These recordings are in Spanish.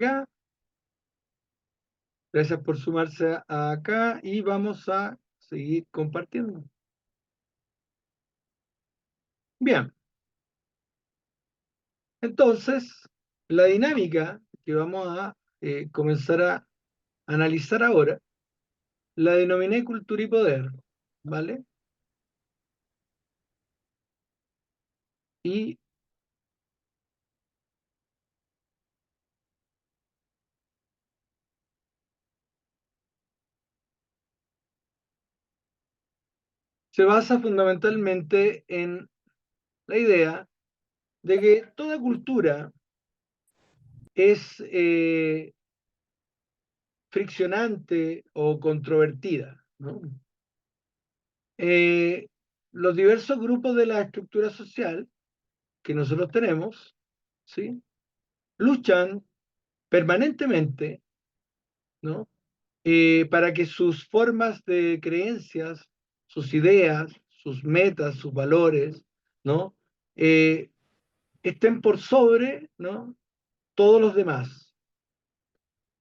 acá. Gracias por sumarse acá y vamos a seguir compartiendo. Bien, entonces la dinámica que vamos a comenzar a analizar ahora la denominé cultura y poder, ¿vale? Y se basa fundamentalmente en la idea de que toda cultura es friccionante o controvertida, ¿no? Eh, los diversos grupos de la estructura social que nosotros tenemos, ¿sí? Luchan permanentemente, ¿no? Para que sus formas de creencias, sus ideas, sus metas, sus valores, ¿no? Eh, estén por sobre, ¿no? Todos los demás.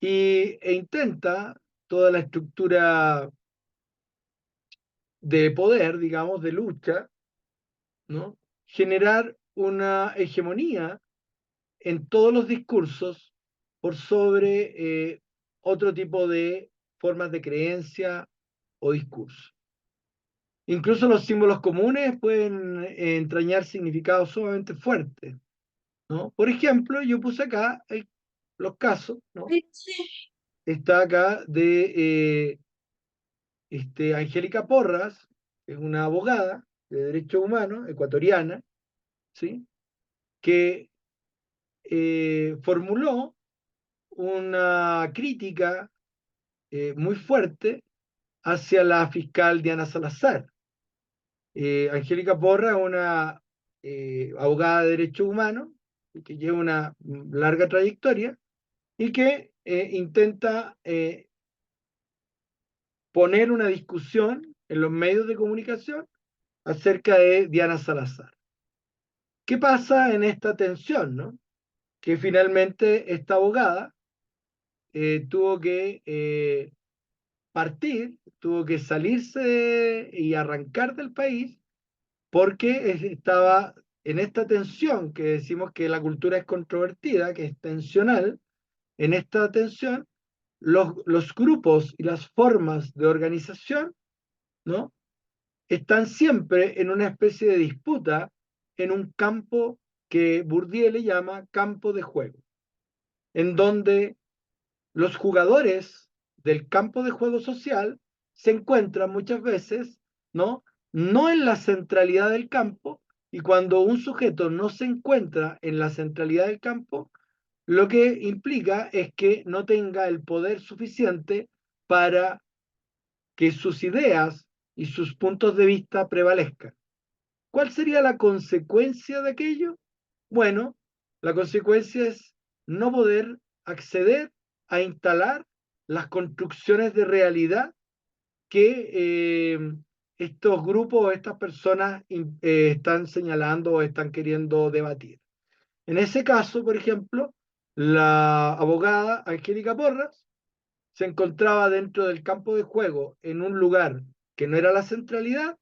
E intenta toda la estructura de poder, digamos, de lucha, ¿no? Generar una hegemonía en todos los discursos por sobre otro tipo de formas de creencia o discurso. Incluso los símbolos comunes pueden entrañar significados sumamente fuertes, ¿no? Por ejemplo, yo puse acá los casos, ¿no? Está acá de Angélica Porras, que es una abogada de derechos humanos ecuatoriana, ¿sí? Que formuló una crítica muy fuerte hacia la fiscal Diana Salazar. Angélica Porra es una abogada de derechos humanos que lleva una larga trayectoria y que intenta poner una discusión en los medios de comunicación acerca de Diana Salazar. ¿Qué pasa en esta tensión, no? Que finalmente esta abogada tuvo que partir, tuvo que salirse y arrancar del país porque estaba en esta tensión que decimos que la cultura es controvertida, que es tensional. En esta tensión, los grupos y las formas de organización, ¿no? Están siempre en una especie de disputa en un campo que Bourdieu le llama campo de juego, en donde los jugadores del campo de juego social se encuentran muchas veces, ¿no? No en la centralidad del campo, y cuando un sujeto no se encuentra en la centralidad del campo, lo que implica es que no tenga el poder suficiente para que sus ideas y sus puntos de vista prevalezcan. ¿Cuál sería la consecuencia de aquello? Bueno, la consecuencia es no poder acceder a instalar las construcciones de realidad que estos grupos, estas personas están señalando o están queriendo debatir. En ese caso, por ejemplo, la abogada Angélica Porras se encontraba dentro del campo de juego en un lugar que no era la centralidad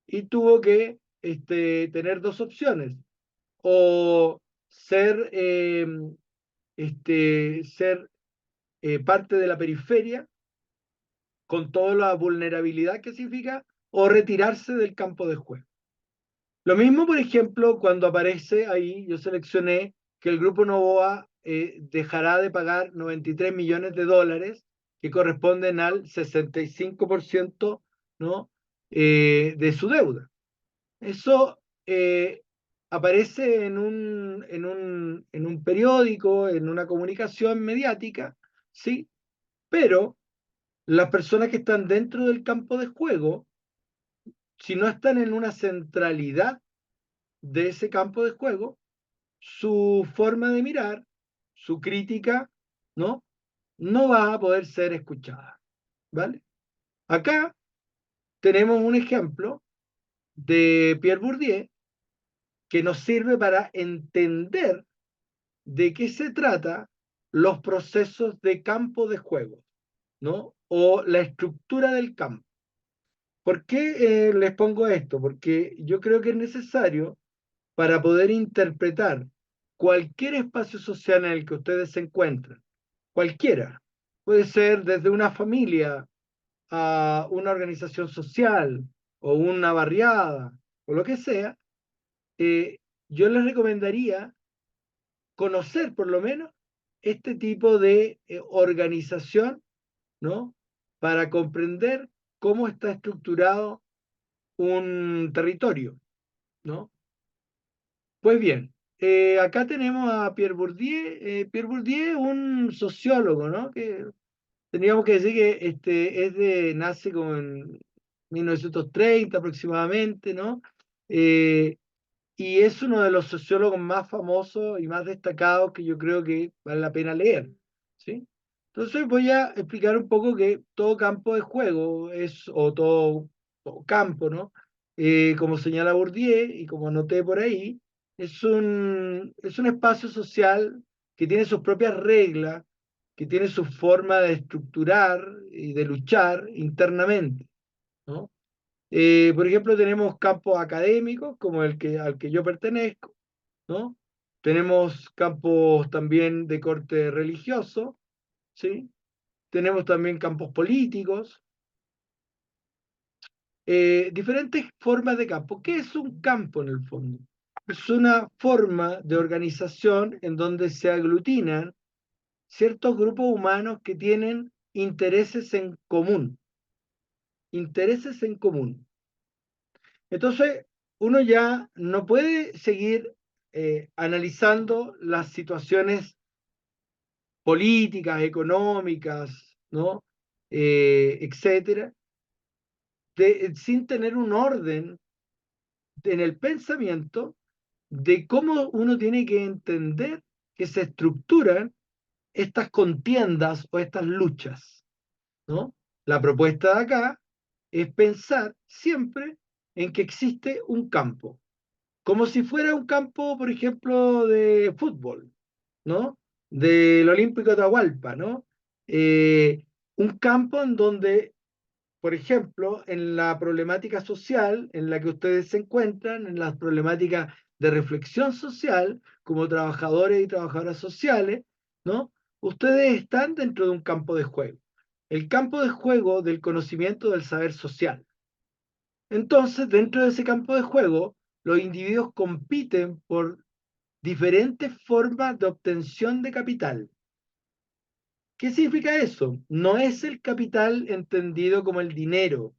y tuvo que tener dos opciones, o ser parte de la periferia con toda la vulnerabilidad que significa, o retirarse del campo de juego. Lo mismo, por ejemplo, cuando aparece ahí, yo seleccioné que el Grupo Novoa dejará de pagar 93 millones de dólares, que corresponden al 65%, ¿no? De su deuda. Eso aparece en un periódico, en una comunicación mediática, ¿sí? Pero las personas que están dentro del campo de juego, si no están en una centralidad de ese campo de juego, su forma de mirar, su crítica, ¿no? No va a poder ser escuchada, ¿vale? Acá tenemos un ejemplo de Pierre Bourdieu que nos sirve para entender de qué se trata los procesos de campo de juego, ¿no? O la estructura del campo. ¿Por qué les pongo esto? Porque yo creo que es necesario para poder interpretar cualquier espacio social en el que ustedes se encuentran, cualquiera, puede ser desde una familia a una organización social o una barriada o lo que sea, yo les recomendaría conocer por lo menos este tipo de organización, ¿no? Para comprender cómo está estructurado un territorio, ¿no? Pues bien, acá tenemos a Pierre Bourdieu. Pierre Bourdieu, un sociólogo, ¿no? Que tendríamos que decir que nace como en 1930 aproximadamente, ¿no? Eh, y es uno de los sociólogos más famosos y más destacados que yo creo que vale la pena leer, ¿sí? Entonces voy a explicar un poco que todo campo de juego es, o todo campo, ¿no? Como señala Bourdieu y como anoté por ahí, es un espacio social que tiene sus propias reglas, que tiene su forma de estructurar y de luchar internamente, ¿no? Por ejemplo, tenemos campos académicos, como al que yo pertenezco, ¿no? Tenemos campos también de corte religioso, ¿sí? Tenemos también campos políticos, diferentes formas de campo. ¿Qué es un campo en el fondo? Es una forma de organización en donde se aglutinan ciertos grupos humanos que tienen intereses en común, intereses en común. Entonces, uno ya no puede seguir analizando las situaciones políticas, económicas, ¿no? Etcétera, sin tener un orden en el pensamiento de cómo uno tiene que entender que se estructuran estas contiendas o estas luchas, ¿no? La propuesta de acá es pensar siempre en que existe un campo, como si fuera un campo, por ejemplo, de fútbol, ¿no? Del Olímpico de Atahualpa, ¿no? Un campo en donde, por ejemplo, en la problemática social en la que ustedes se encuentran, en las problemáticas de reflexión social, como trabajadores y trabajadoras sociales, ¿no? Ustedes están dentro de un campo de juego, el campo de juego del conocimiento del saber social. Entonces, dentro de ese campo de juego, los individuos compiten por diferentes formas de obtención de capital. ¿Qué significa eso? No es el capital entendido como el dinero,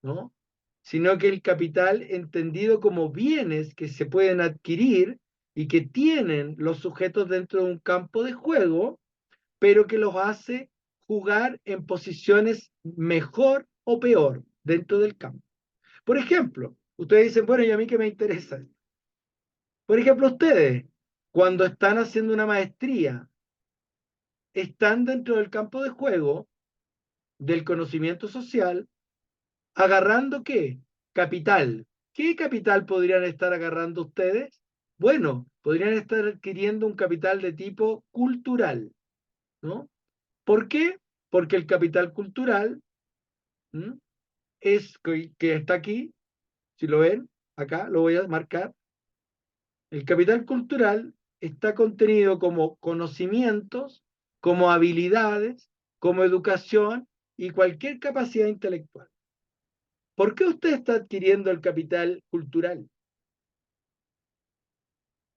¿no? Sino que el capital entendido como bienes que se pueden adquirir y que tienen los sujetos dentro de un campo de juego, pero que los hace jugar en posiciones mejor o peor dentro del campo. Por ejemplo, ustedes dicen, bueno, ¿y a mí qué me interesa? Por ejemplo, ustedes, cuando están haciendo una maestría, están dentro del campo de juego del conocimiento social, agarrando ¿qué? Capital. ¿Qué capital podrían estar agarrando ustedes? Bueno, podrían estar adquiriendo un capital de tipo cultural, ¿no? ¿Por qué? Porque el capital cultural, ¿m? Es que está aquí, si lo ven, acá lo voy a marcar. El capital cultural está contenido como conocimientos, como habilidades, como educación y cualquier capacidad intelectual. ¿Por qué usted está adquiriendo el capital cultural?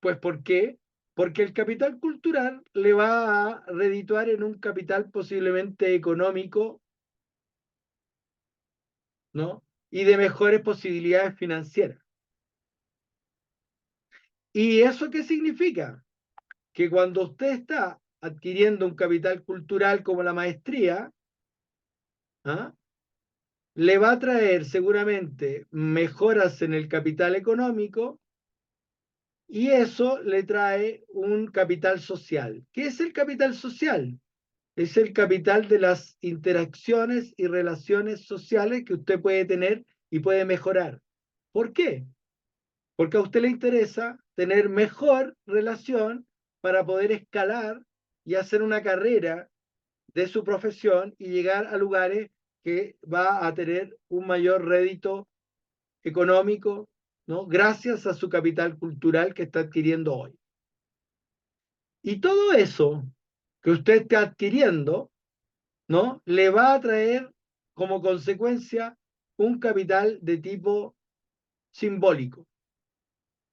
Pues ¿por qué? Porque el capital cultural le va a redituar en un capital posiblemente económico, ¿no? Y de mejores posibilidades financieras. ¿Y eso qué significa? Que cuando usted está adquiriendo un capital cultural como la maestría, ¿ah? Le va a traer seguramente mejoras en el capital económico y eso le trae un capital social. ¿Qué es el capital social? Es el capital de las interacciones y relaciones sociales que usted puede tener y puede mejorar. ¿Por qué? Porque a usted le interesa tener mejor relación para poder escalar y hacer una carrera de su profesión y llegar a lugares que va a tener un mayor rédito económico, ¿no? Gracias a su capital cultural que está adquiriendo hoy. Y todo eso que usted está adquiriendo, ¿no? Le va a traer como consecuencia un capital de tipo simbólico.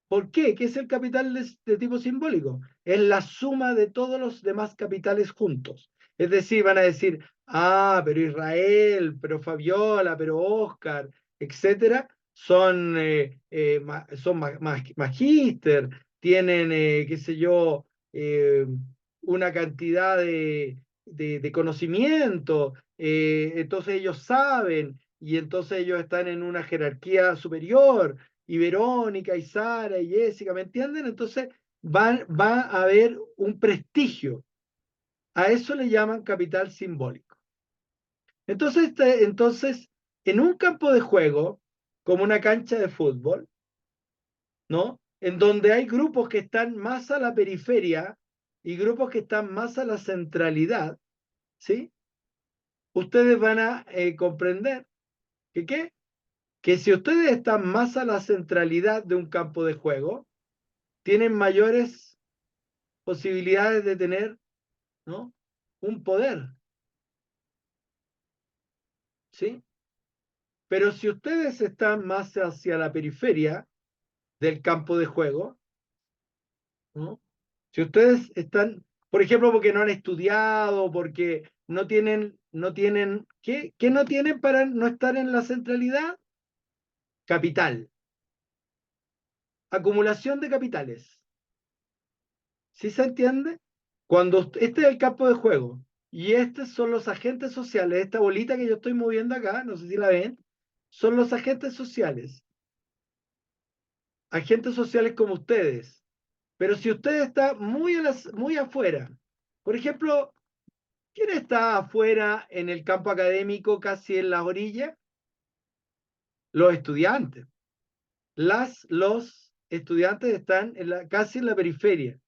¿Por qué? ¿Qué es el capital de tipo simbólico? Es la suma de todos los demás capitales juntos. Es decir, van a decir, ah, pero Israel, pero Fabiola, pero Oscar, etcétera, son magíster, tienen, qué sé yo, una cantidad de conocimiento, entonces ellos saben y entonces ellos están en una jerarquía superior y Verónica, y Sara, y Jessica, ¿me entienden? Entonces va a haber un prestigio. A eso le llaman capital simbólico. Entonces, en un campo de juego, como una cancha de fútbol, ¿no? En donde hay grupos que están más a la periferia y grupos que están más a la centralidad, ¿sí? Ustedes van a comprender que, ¿qué? Que si ustedes están más a la centralidad de un campo de juego, tienen mayores posibilidades de tener, ¿no? Un poder, ¿sí? Pero si ustedes están más hacia la periferia del campo de juego, ¿no? Si ustedes están, por ejemplo, porque no han estudiado, porque ¿qué no tienen para no estar en la centralidad? Capital, acumulación de capitales. ¿Sí se entiende? Este es el campo de juego y estos son los agentes sociales, esta bolita que yo estoy moviendo acá, no sé si la ven, son los agentes sociales como ustedes. Pero si usted está muy afuera, por ejemplo, ¿quién está afuera en el campo académico, casi en las orillas? Los estudiantes. Los estudiantes están casi en la periferia,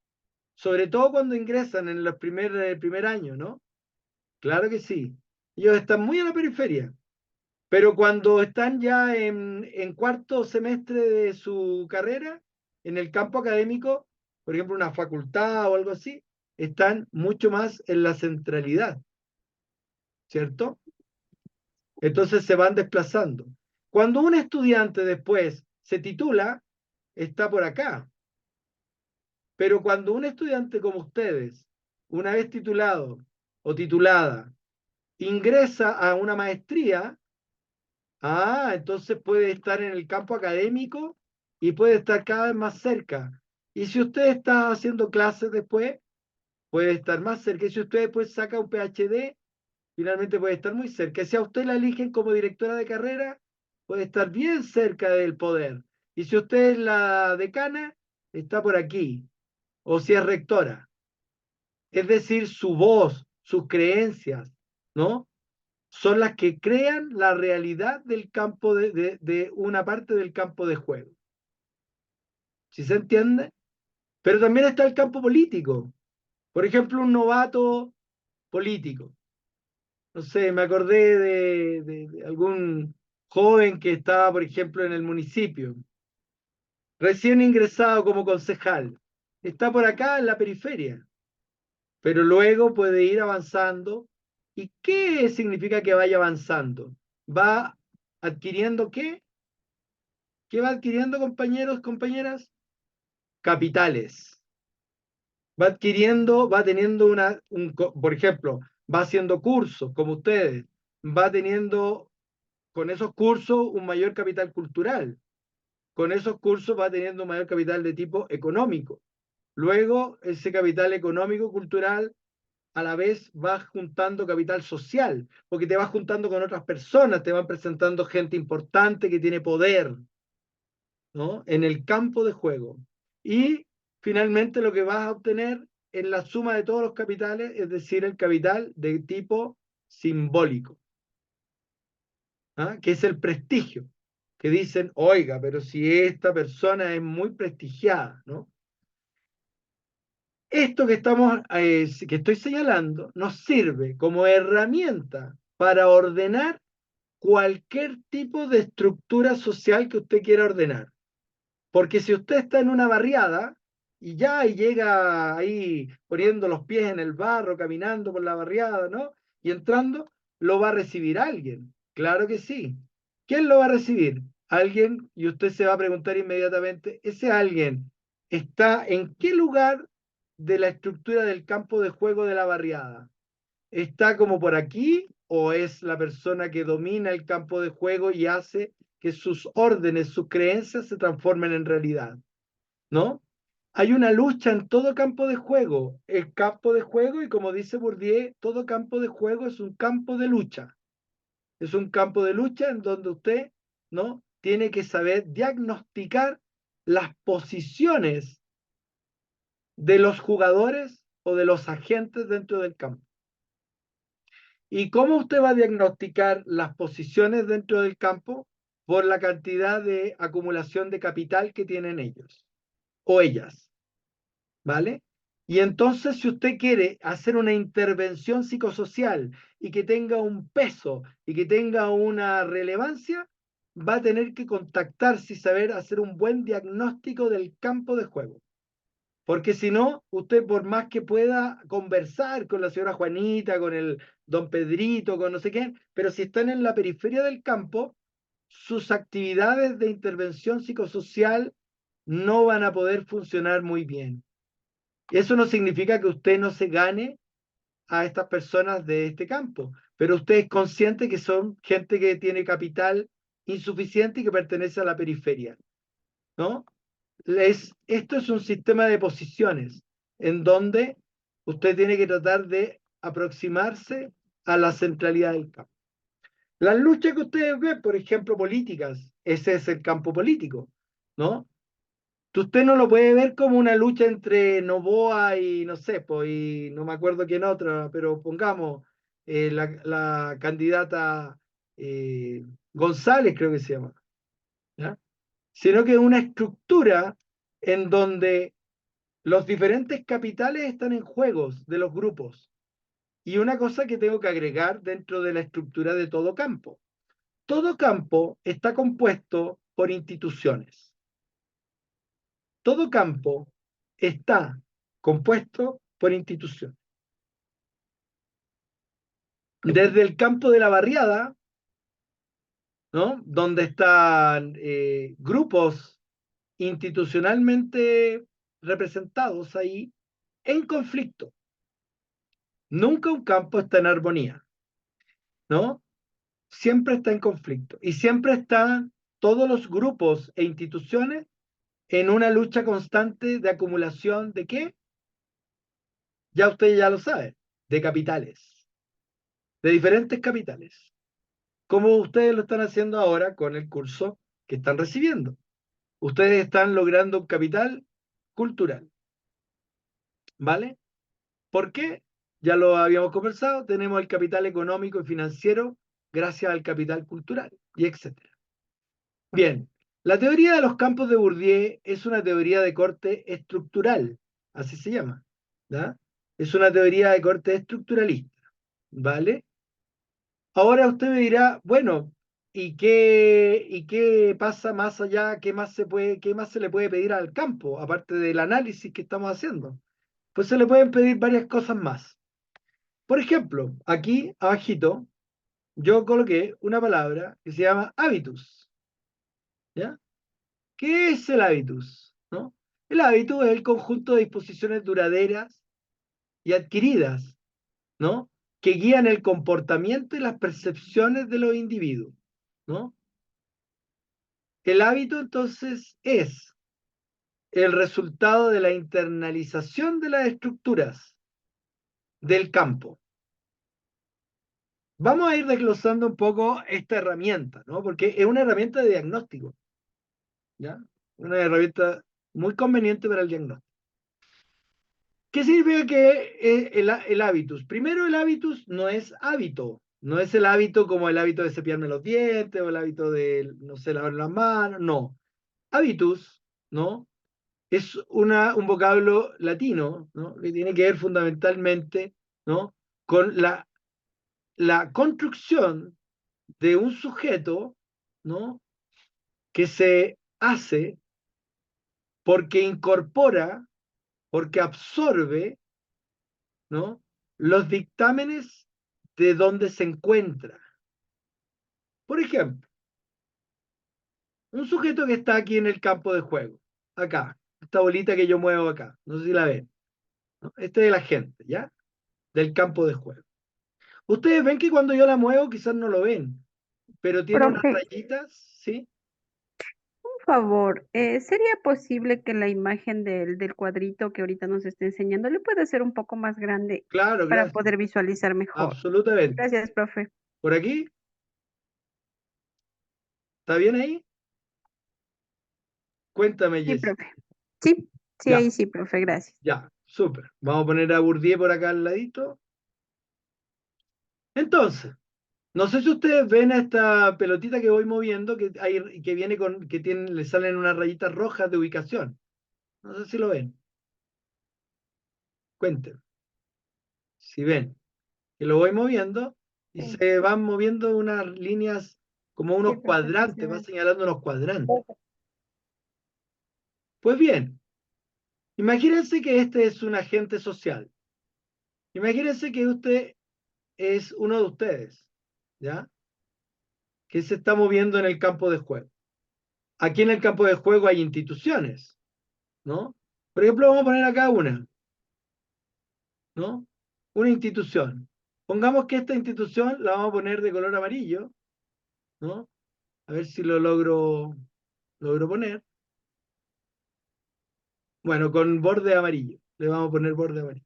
sobre todo cuando ingresan en el primer año, ¿no? Claro que sí. Ellos están muy a la periferia, pero cuando están ya en cuarto semestre de su carrera, en el campo académico, por ejemplo, una facultad o algo así, están mucho más en la centralidad, ¿cierto? Entonces se van desplazando. Cuando un estudiante después se titula, está por acá. Pero cuando un estudiante como ustedes, una vez titulado o titulada, ingresa a una maestría, entonces puede estar en el campo académico y puede estar cada vez más cerca. Y si usted está haciendo clases después, puede estar más cerca. Y si usted después saca un PhD, finalmente puede estar muy cerca. Si a usted la eligen como directora de carrera, puede estar bien cerca del poder. Y si usted es la decana, está por aquí. O si es rectora. Es decir, su voz, sus creencias, ¿no? Son las que crean la realidad del campo de una parte del campo de juego. ¿Sí se entiende? Pero también está el campo político. Por ejemplo, un novato político. No sé, me acordé de algún joven que estaba, por ejemplo, en el municipio, recién ingresado como concejal. Está por acá en la periferia, pero luego puede ir avanzando. ¿Y qué significa que vaya avanzando? Va adquiriendo ¿qué? ¿Qué va adquiriendo, compañeros, compañeras? Capitales. Va adquiriendo, va teniendo por ejemplo, va haciendo cursos como ustedes, va teniendo con esos cursos un mayor capital cultural, con esos cursos va teniendo un mayor capital de tipo económico. Luego, ese capital económico, cultural, a la vez va juntando capital social, porque te vas juntando con otras personas, te van presentando gente importante que tiene poder, ¿no? En el campo de juego. Y finalmente lo que vas a obtener es la suma de todos los capitales, es decir, el capital de tipo simbólico, ¿ah? Que es el prestigio, que dicen, oiga, pero si esta persona es muy prestigiada, ¿no? esto que estoy señalando nos sirve como herramienta para ordenar cualquier tipo de estructura social que usted quiera ordenar. Porque si usted está en una barriada y llega ahí poniendo los pies en el barro, caminando por la barriada, ¿no? Y entrando, lo va a recibir alguien. Claro que sí. ¿Quién lo va a recibir? Alguien, y usted se va a preguntar inmediatamente, ¿ese alguien está en qué lugar de la estructura del campo de juego de la barriada? ¿Está como por aquí o es la persona que domina el campo de juego y hace que sus órdenes, sus creencias se transformen en realidad? ¿No? Hay una lucha en todo campo de juego. El campo de juego, y como dice Bourdieu, todo campo de juego es un campo de lucha. Es un campo de lucha en donde usted, ¿no? Tiene que saber diagnosticar las posiciones de los jugadores o de los agentes dentro del campo. ¿Y cómo usted va a diagnosticar las posiciones dentro del campo? Por la cantidad de acumulación de capital que tienen ellos o ellas, ¿vale? Y entonces, si usted quiere hacer una intervención psicosocial y que tenga un peso y que tenga una relevancia, va a tener que contactarse y saber hacer un buen diagnóstico del campo de juego. Porque si no, usted por más que pueda conversar con la señora Juanita, con el don Pedrito, con no sé qué, pero si están en la periferia del campo, sus actividades de intervención psicosocial no van a poder funcionar muy bien. Eso no significa que usted no se gane a estas personas de este campo, pero usted es consciente que son gente que tiene capital insuficiente y que pertenece a la periferia, ¿no? Esto es un sistema de posiciones en donde usted tiene que tratar de aproximarse a la centralidad del campo. Las luchas que ustedes ven, por ejemplo, políticas, ese es el campo político, ¿no? Usted no lo puede ver como una lucha entre Novoa y no sé, pues, y no me acuerdo quién otra, pero pongamos la candidata González, creo que se llama, ¿ya? Sino que es una estructura en donde los diferentes capitales están en juegos de los grupos. Y una cosa que tengo que agregar dentro de la estructura de todo campo. Todo campo está compuesto por instituciones. Todo campo está compuesto por instituciones. Desde el campo de la barriada, ¿no? Donde están grupos institucionalmente representados ahí en conflicto. Nunca un campo está en armonía, ¿no? Siempre está en conflicto y siempre están todos los grupos e instituciones en una lucha constante de acumulación de qué, ya usted ya lo sabe, de capitales, de diferentes capitales, como ustedes lo están haciendo ahora con el curso que están recibiendo. Ustedes están logrando un capital cultural, ¿vale? ¿Por qué? Ya lo habíamos conversado, tenemos el capital económico y financiero gracias al capital cultural y etcétera. Bien, la teoría de los campos de Bourdieu es una teoría de corte estructural, así se llama, ¿ya? Es una teoría de corte estructuralista, ¿vale? Ahora usted me dirá, bueno, y qué pasa más allá? ¿Qué más se le puede pedir al campo, aparte del análisis que estamos haciendo? Pues se le pueden pedir varias cosas más. Por ejemplo, aquí abajito yo coloqué una palabra que se llama hábitus, ¿ya? ¿Qué es el hábitus? ¿No? El hábito es el conjunto de disposiciones duraderas y adquiridas, ¿no? Que guían el comportamiento y las percepciones de los individuos, ¿no? El hábito entonces es el resultado de la internalización de las estructuras del campo. Vamos a ir desglosando un poco esta herramienta, ¿no? Porque es una herramienta de diagnóstico, ¿ya? Una herramienta muy conveniente para el diagnóstico. ¿Qué significa que el hábitus? Primero, el hábitus no es hábito, no es el hábito como el hábito de cepillarme los dientes o el hábito de, no sé, lavar las manos, no. Hábitus, ¿no? es un vocablo latino, ¿no? Que tiene que ver fundamentalmente, ¿no? Con la construcción de un sujeto, ¿no? Que se hace porque incorpora, porque absorbe, ¿no? Los dictámenes de donde se encuentra. Por ejemplo, un sujeto que está aquí en el campo de juego, acá, esta bolita que yo muevo acá, no sé si la ven, ¿no? Este es el agente, ¿ya? Del campo de juego. Ustedes ven que cuando yo la muevo quizás no lo ven, pero tiene unas Profe, rayitas, ¿sí? por favor, ¿sería posible que la imagen del cuadrito que ahorita nos está enseñando le pueda ser un poco más grande Claro, para gracias. poder visualizar mejor? Absolutamente. Gracias, profe. ¿Por aquí? ¿Está bien ahí? Cuéntame, Sí, Jessy. profe. Sí, sí, Ya, ahí sí, profe, gracias. ya, súper. Vamos a poner a Bourdieu por acá al ladito. Entonces, no sé si ustedes ven a esta pelotita que voy moviendo que viene que tiene, le salen unas rayitas rojas de ubicación. No sé si lo ven. Cuenten. Si ven que lo voy moviendo y Sí, se van moviendo unas líneas como sí, unos profe, sí se cuadrantes, va ve. señalando unos cuadrantes. Pues bien, imagínense que este es un agente social. Imagínense que usted es uno de ustedes, ¿ya? Que se está moviendo en el campo de juego. Aquí en el campo de juego hay instituciones, ¿no? Por ejemplo, vamos a poner acá una, ¿no? Una institución. Pongamos que esta institución la vamos a poner de color amarillo, ¿no? A ver si logro poner. Bueno, con borde amarillo. Le vamos a poner borde amarillo.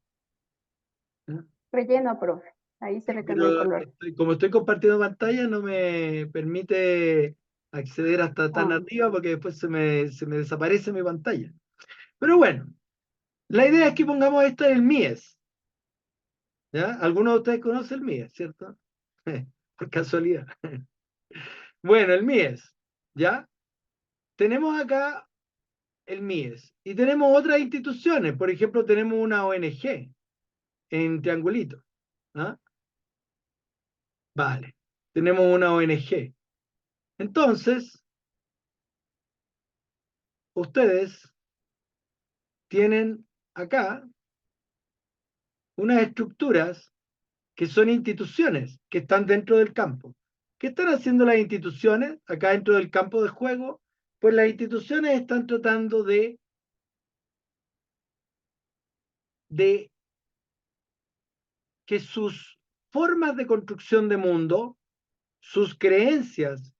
¿Ya? Relleno, profe. Ahí se Sí, le cambió el pero color. como estoy compartiendo pantalla, no me permite acceder hasta tan Ah, arriba porque después se me desaparece mi pantalla. Pero bueno, la idea es que pongamos esta en el MIES. ¿Ya? Algunos de ustedes conocen el MIES, ¿cierto? Por casualidad. Bueno, el MIES. ¿Ya? Tenemos acá el MIES. Y tenemos otras instituciones. Por ejemplo, tenemos una ONG en Triangulito. ¿Ah? Vale. Tenemos una ONG. Entonces, ustedes tienen acá unas estructuras que son instituciones que están dentro del campo. ¿Qué están haciendo las instituciones acá dentro del campo de juego? Pues las instituciones están tratando de que sus formas de construcción de mundo, sus creencias,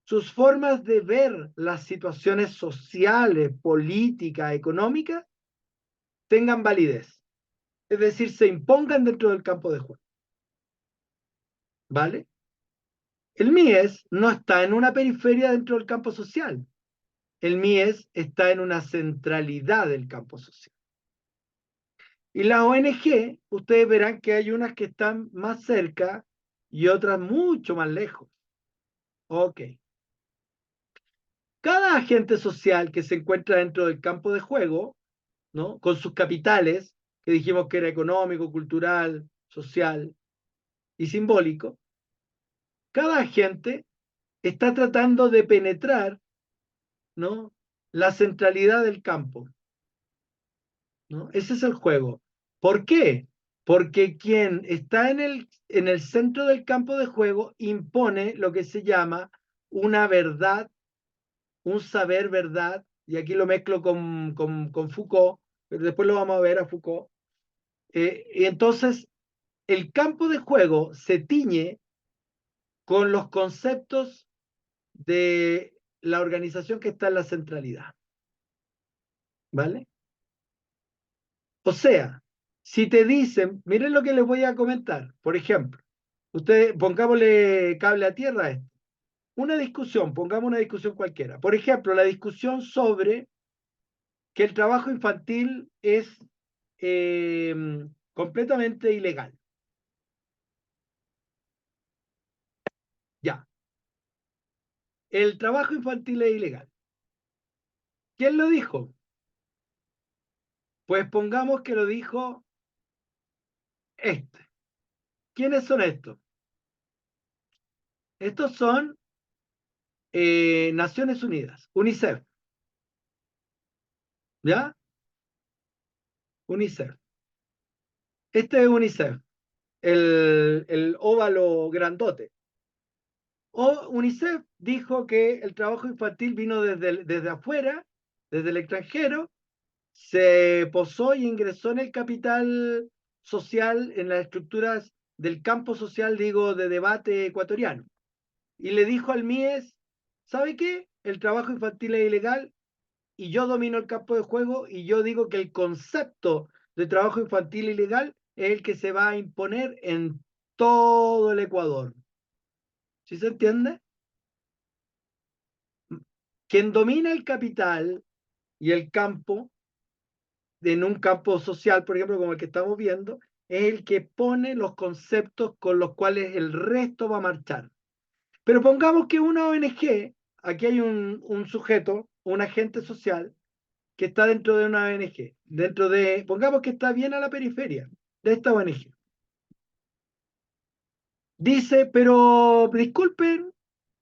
sus formas de ver las situaciones sociales, políticas, económicas, tengan validez. Es decir, se impongan dentro del campo de juego. ¿Vale? El MIES no está en una periferia dentro del campo social. El MIES está en una centralidad del campo social. Y la ONG, ustedes verán que hay unas que están más cerca y otras mucho más lejos. Ok. Cada agente social que se encuentra dentro del campo de juego, ¿no? Con sus capitales, que dijimos que era económico, cultural, social y simbólico, cada agente está tratando de penetrar, ¿no? La centralidad del campo, ¿no? Ese es el juego. ¿Por qué? Porque quien está en el centro del campo de juego impone lo que se llama una verdad, un saber verdad, y aquí lo mezclo con Foucault, pero después lo vamos a ver a Foucault. Y entonces, el campo de juego se tiñe con los conceptos de la organización que está en la centralidad, ¿vale? O sea, si te dicen, miren lo que les voy a comentar, por ejemplo, ustedes pongámosle cable a tierra a esto. Una discusión, pongamos una discusión cualquiera. Por ejemplo, la discusión sobre que el trabajo infantil es eh, completamente ilegal. Ya, el trabajo infantil es ilegal. ¿Quién lo dijo? Pues pongamos que lo dijo este. ¿Quiénes son estos? Estos son Naciones Unidas, UNICEF, ¿ya? UNICEF. Este es UNICEF, el óvalo grandote. O UNICEF dijo que el trabajo infantil vino desde afuera, desde el extranjero, se posó y ingresó en el capital social, en las estructuras del campo social, digo, de debate ecuatoriano. Y le dijo al MIES, ¿sabe qué? El trabajo infantil es ilegal y yo domino el campo de juego y yo digo que el concepto de trabajo infantil ilegal es el que se va a imponer en todo el Ecuador. ¿Sí se entiende? Quien domina el capital y el campo, en un campo social, por ejemplo, como el que estamos viendo, es el que pone los conceptos con los cuales el resto va a marchar. Pero pongamos que una ONG, aquí hay un sujeto, un agente social, que está dentro de una ONG, pongamos que está bien a la periferia de esta ONG. Dice, pero disculpen,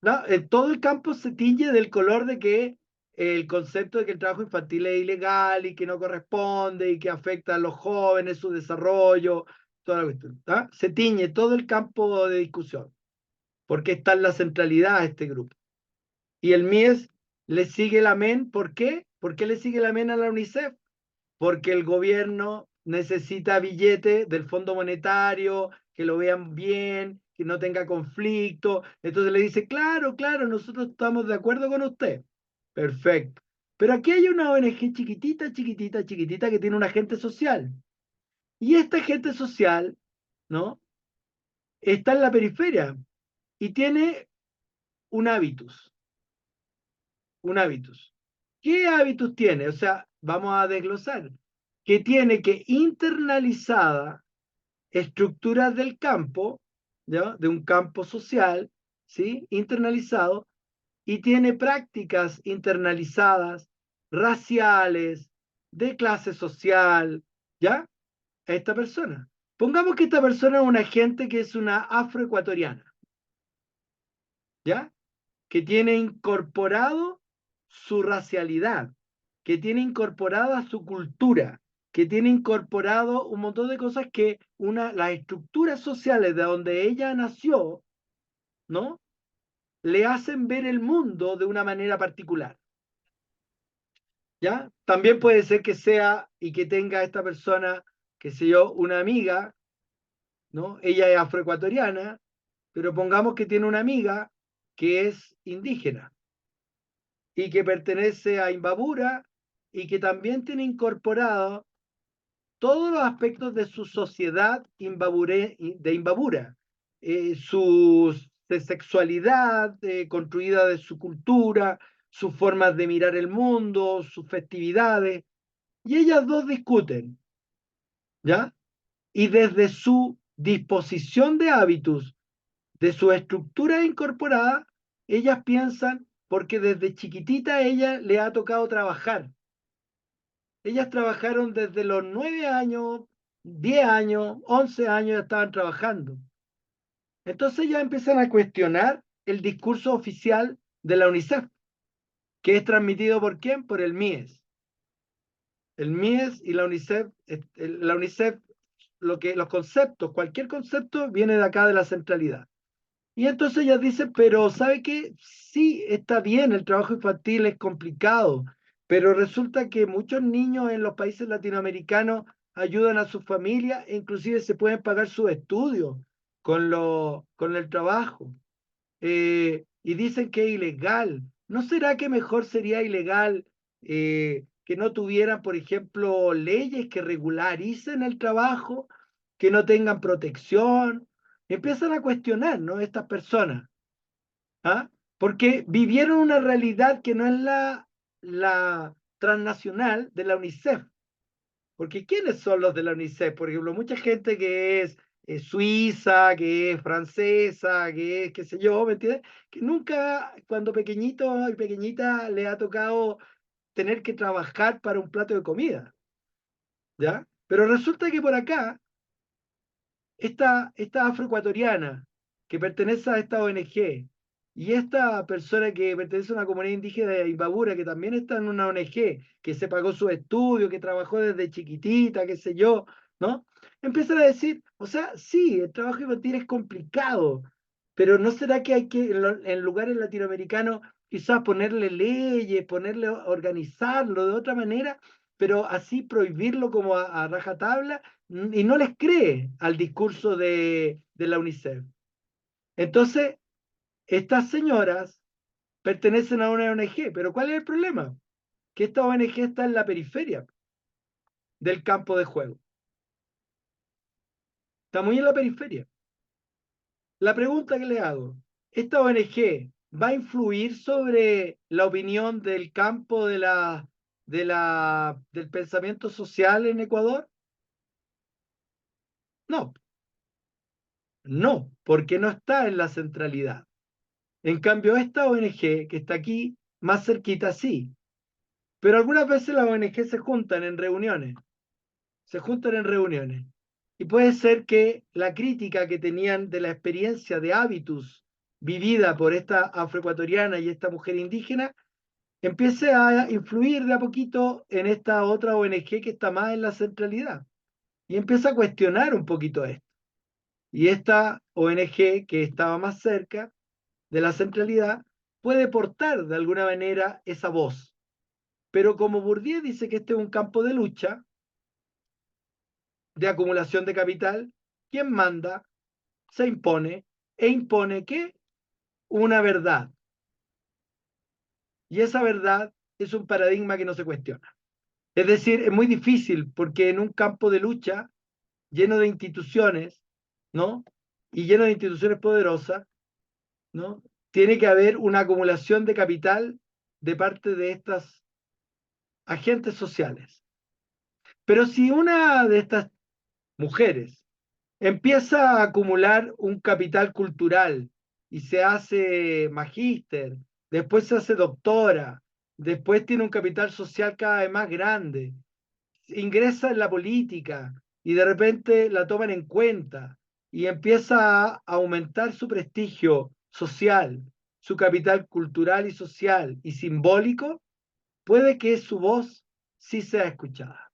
¿no? Todo el campo se tiñe del color de que el concepto de que el trabajo infantil es ilegal y que no corresponde y que afecta a los jóvenes, su desarrollo, toda la cuestión, ¿tá? Se tiñe todo el campo de discusión, porque está en la centralidad de este grupo. Y el MIES le sigue la men, ¿por qué? ¿Por qué le sigue la men a la UNICEF? Porque el gobierno necesita billete del Fondo Monetario, que lo vean bien, que no tenga conflicto. Entonces le dice, claro, claro, nosotros estamos de acuerdo con usted. Perfecto. Pero aquí hay una ONG chiquitita, chiquitita, chiquitita que tiene un agente social. Y este agente social, ¿no? Está en la periferia y tiene un hábitus, un hábitus. ¿Qué hábitus tiene? O sea, vamos a desglosar. Que tiene que internalizada estructuras del campo, ¿ya? De un campo social, ¿sí? Internalizado, y tiene prácticas internalizadas, raciales, de clase social, ¿ya? A esta persona. Pongamos que esta persona es una gente que es una afroecuatoriana, ¿ya? Que tiene incorporado su racialidad, que tiene incorporada su cultura, que tiene incorporado un montón de cosas que las estructuras sociales de donde ella nació, ¿no? Le hacen ver el mundo de una manera particular, ¿ya? También puede ser que sea y que tenga esta persona, qué sé yo, una amiga, ¿no? Ella es afroecuatoriana, pero pongamos que tiene una amiga que es indígena y que pertenece a Imbabura y que también tiene incorporado todos los aspectos de su sociedad de Imbabura, su sexualidad construida de su cultura, sus formas de mirar el mundo, sus festividades, y ellas dos discuten, ¿ya? Y desde su disposición de hábitos, de su estructura incorporada, ellas piensan, porque desde chiquitita a ella le ha tocado trabajar. Ellas trabajaron desde los 9 años, 10 años, 11 años ya estaban trabajando. Entonces ellas empiezan a cuestionar el discurso oficial de la UNICEF, que es transmitido por quién? Por el MIES. El MIES y la UNICEF, los conceptos, cualquier concepto viene de acá de la centralidad. Y entonces ellas dicen, pero ¿sabe qué? Sí, está bien, el trabajo infantil es complicado, pero resulta que muchos niños en los países latinoamericanos ayudan a sus familias e inclusive se pueden pagar sus estudios con el trabajo. Y dicen que es ilegal. ¿No será que mejor sería ilegal que no tuvieran, por ejemplo, leyes que regularicen el trabajo, que no tengan protección? Empiezan a cuestionar, ¿no? Estas personas, ¿ah? Porque vivieron una realidad que no es la transnacional de la UNICEF. Porque ¿quiénes son los de la UNICEF? Por ejemplo, mucha gente que es suiza, que es francesa, que es qué sé yo, ¿me entiendes? Que nunca, cuando pequeñito y pequeñita, le ha tocado tener que trabajar para un plato de comida. ¿ya? Pero resulta que por acá, esta afroecuatoriana que pertenece a esta ONG y esta persona que pertenece a una comunidad indígena de Imbabura, que también está en una ONG, que se pagó sus estudios, que trabajó desde chiquitita, qué sé yo, ¿no? Empiezan a decir, o sea, sí, el trabajo infantil es complicado, pero ¿no será que hay que, en lugares latinoamericanos, quizás ponerle leyes, ponerle, organizarlo de otra manera, pero así prohibirlo como a rajatabla? Y no les cree al discurso de la UNICEF. Entonces, estas señoras pertenecen a una ONG, pero ¿cuál es el problema? Que esta ONG está en la periferia del campo de juego. Está muy en la periferia. La pregunta que le hago, ¿esta ONG va a influir sobre la opinión del campo del pensamiento social en Ecuador? No, no, porque no está en la centralidad. En cambio, esta ONG que está aquí, más cerquita, sí. Pero algunas veces las ONG se juntan en reuniones. Y puede ser que la crítica que tenían de la experiencia de hábitus vivida por esta afroecuatoriana y esta mujer indígena empiece a influir de a poquito en esta otra ONG que está más en la centralidad. Y empieza a cuestionar un poquito esto. Y esta ONG que estaba más cerca de la centralidad puede portar de alguna manera esa voz. Pero como Bourdieu dice que este es un campo de lucha, de acumulación de capital, quien manda se impone e impone que una verdad. Y esa verdad es un paradigma que no se cuestiona. Es decir, es muy difícil porque en un campo de lucha lleno de instituciones, ¿no? Y lleno de instituciones poderosas, ¿no? Tiene que haber una acumulación de capital de parte de estas agentes sociales. Pero si una de estas mujeres empieza a acumular un capital cultural y se hace magíster, después se hace doctora, después tiene un capital social cada vez más grande, ingresa en la política y de repente la toman en cuenta y empieza a aumentar su prestigio social, su capital cultural y social y simbólico, puede que su voz sí sea escuchada.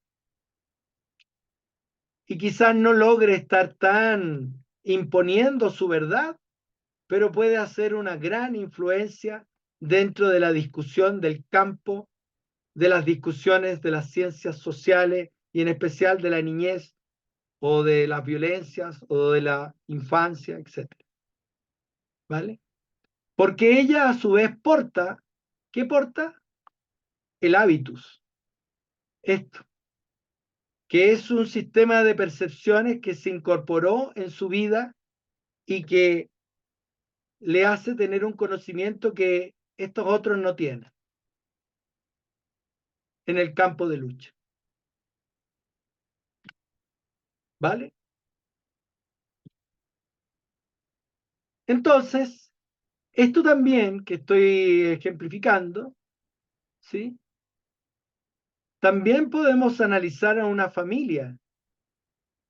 Y quizás no logre estar tan imponiendo su verdad, pero puede hacer una gran influencia dentro de la discusión del campo, de las discusiones de las ciencias sociales y en especial de la niñez o de las violencias o de la infancia, etcétera. ¿Vale? Porque ella a su vez porta, ¿qué porta? El hábitus, esto, que es un sistema de percepciones que se incorporó en su vida y que le hace tener un conocimiento que estos otros no tienen en el campo de lucha. ¿Vale? Entonces, esto también que estoy ejemplificando, ¿sí? También podemos analizar a una familia,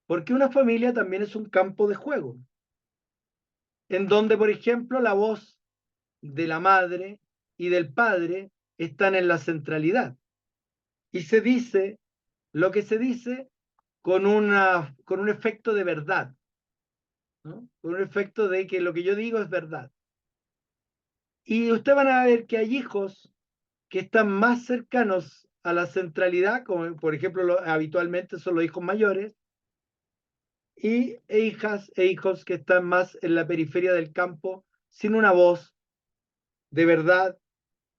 porque una familia también es un campo de juego, en donde, por ejemplo, la voz de la madre y del padre están en la centralidad. Y se dice lo que se dice con un efecto de verdad, ¿no? Con un efecto de que lo que yo digo es verdad. Y ustedes van a ver que hay hijos que están más cercanos a la centralidad, como por ejemplo habitualmente son los hijos mayores, e hijas e hijos que están más en la periferia del campo, sin una voz de verdad,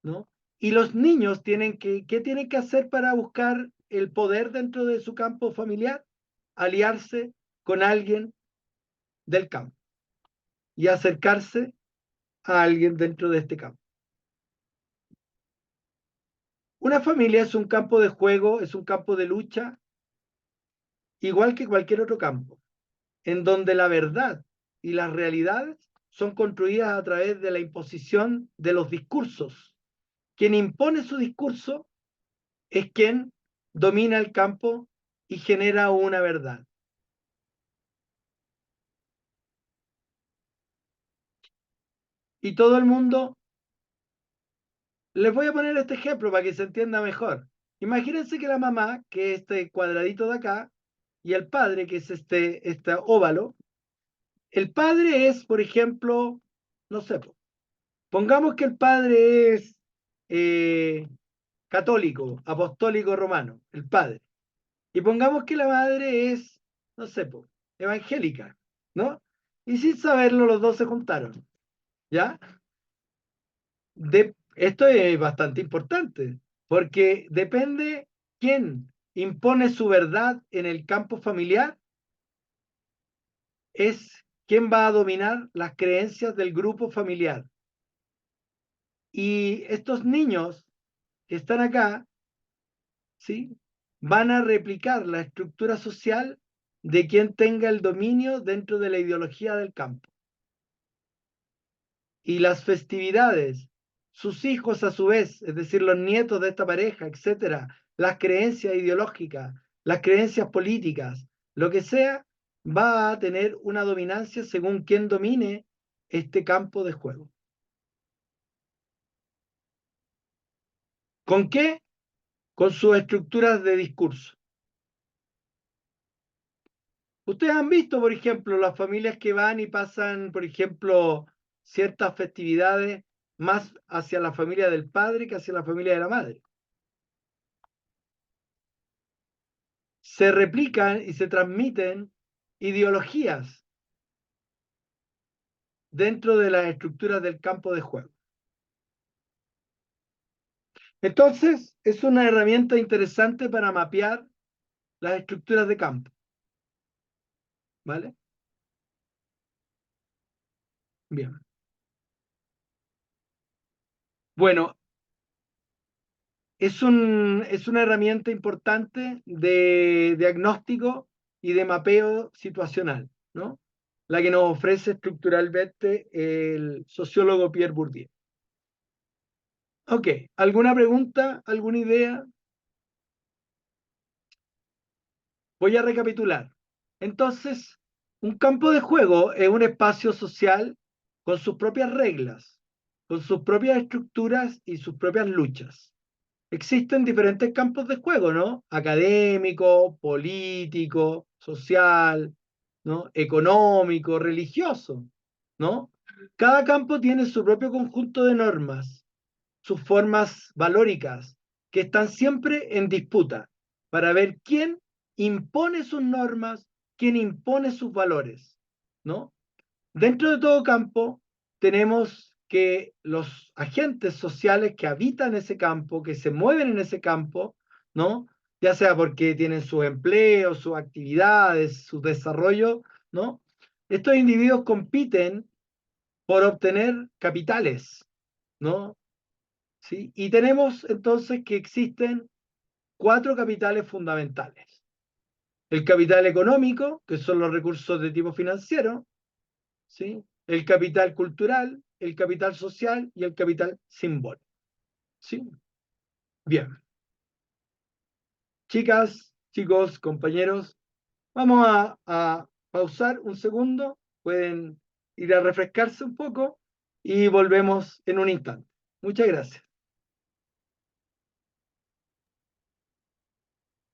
¿no? Y los niños ¿qué tienen que hacer para buscar el poder dentro de su campo familiar? Aliarse con alguien del campo y acercarse a alguien dentro de este campo. Una familia es un campo de juego, es un campo de lucha, igual que cualquier otro campo, en donde la verdad y las realidades son construidas a través de la imposición de los discursos. Quien impone su discurso es quien domina el campo y genera una verdad. Y todo el mundo, les voy a poner este ejemplo para que se entienda mejor. Imagínense que la mamá, que es este cuadradito de acá, y el padre, que es este óvalo. El padre es, por ejemplo, no sé, pongamos que el padre es católico, apostólico romano, el padre. Y pongamos que la madre es, no sé, evangélica, ¿no? Y sin saberlo, los dos se juntaron, ¿ya? Esto es bastante importante, porque depende quién impone su verdad en el campo familiar, es quién va a dominar las creencias del grupo familiar. Y estos niños que están acá, ¿sí? Van a replicar la estructura social de quien tenga el dominio dentro de la ideología del campo. Y las festividades, sus hijos a su vez, es decir, los nietos de esta pareja, etcétera, las creencias ideológicas, las creencias políticas, lo que sea, va a tener una dominancia según quien domine este campo de juego. ¿Con qué? Con sus estructuras de discurso. Ustedes han visto, por ejemplo, las familias que van y pasan, por ejemplo, ciertas festividades más hacia la familia del padre que hacia la familia de la madre. Se replican y se transmiten ideologías dentro de las estructuras del campo de juego. Entonces, es una herramienta interesante para mapear las estructuras de campo. ¿Vale? Bien. Bueno, es una herramienta importante de diagnóstico y de mapeo situacional, ¿no? La que nos ofrece estructuralmente el sociólogo Pierre Bourdieu. Ok, ¿alguna pregunta? ¿Alguna idea? Voy a recapitular. Entonces, un campo de juego es un espacio social con sus propias reglas, con sus propias estructuras y sus propias luchas. Existen diferentes campos de juego, ¿no? Académico, político, social, ¿no? Económico, religioso, ¿no? Cada campo tiene su propio conjunto de normas, sus formas valóricas, que están siempre en disputa para ver quién impone sus normas, quién impone sus valores, ¿no? Dentro de todo campo tenemos que los agentes sociales que habitan ese campo, que se mueven en ese campo, ¿no? Ya sea porque tienen sus empleos, sus actividades, su desarrollo, ¿no? Estos individuos compiten por obtener capitales, ¿no? ¿Sí? Y tenemos entonces que existen cuatro capitales fundamentales. El capital económico, que son los recursos de tipo financiero, ¿sí? El capital cultural, el capital social y el capital simbólico. ¿Sí? Bien. Chicas, chicos, compañeros, vamos a pausar un segundo. Pueden ir a refrescarse un poco y volvemos en un instante. Muchas gracias.